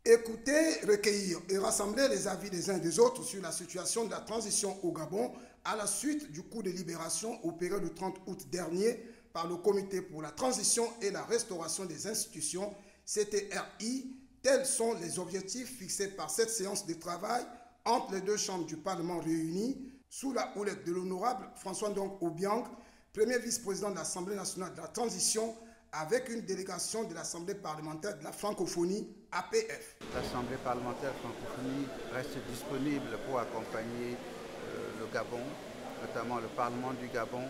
Écouter, recueillir et rassembler les avis des uns et des autres sur la situation de la transition au Gabon à la suite du coup de libération opéré le 30 août dernier par le Comité pour la transition et la restauration des institutions, CTRI, tels sont les objectifs fixés par cette séance de travail entre les deux chambres du Parlement réunies sous la houlette de l'honorable François Ndong Obiang, premier vice-président de l'Assemblée nationale de la transition, avec une délégation de l'Assemblée parlementaire de la francophonie, APF. L'Assemblée parlementaire francophonie reste disponible pour accompagner le Gabon, notamment le Parlement du Gabon,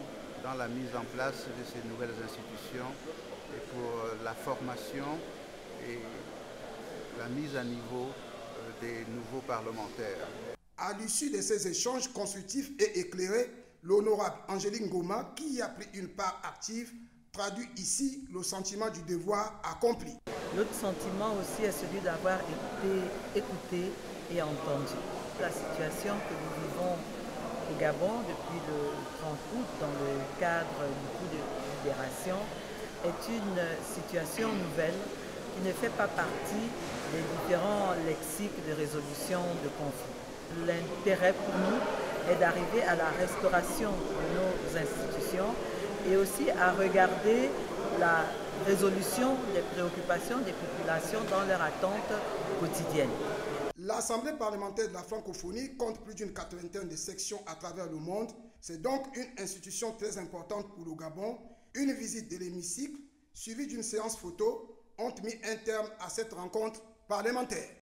dans la mise en place de ces nouvelles institutions et pour la formation et la mise à niveau des nouveaux parlementaires. À l'issue de ces échanges constructifs et éclairés, l'honorable Angélique Ngoma, qui y a pris une part active, traduit ici le sentiment du devoir accompli. L'autre sentiment aussi est celui d'avoir été écouté et entendu. La situation que nous vivons au Gabon depuis le 30 août dans le cadre du coup de libération est une situation nouvelle qui ne fait pas partie des différents lexiques de résolution de conflits. L'intérêt pour nous est d'arriver à la restauration de nos institutions et aussi à regarder la résolution des préoccupations des populations dans leurs attentes quotidiennes. L'Assemblée parlementaire de la francophonie compte plus d'une quarantaine de sections à travers le monde. C'est donc une institution très importante pour le Gabon. Une visite de l'hémicycle suivie d'une séance photo ont mis un terme à cette rencontre parlementaire.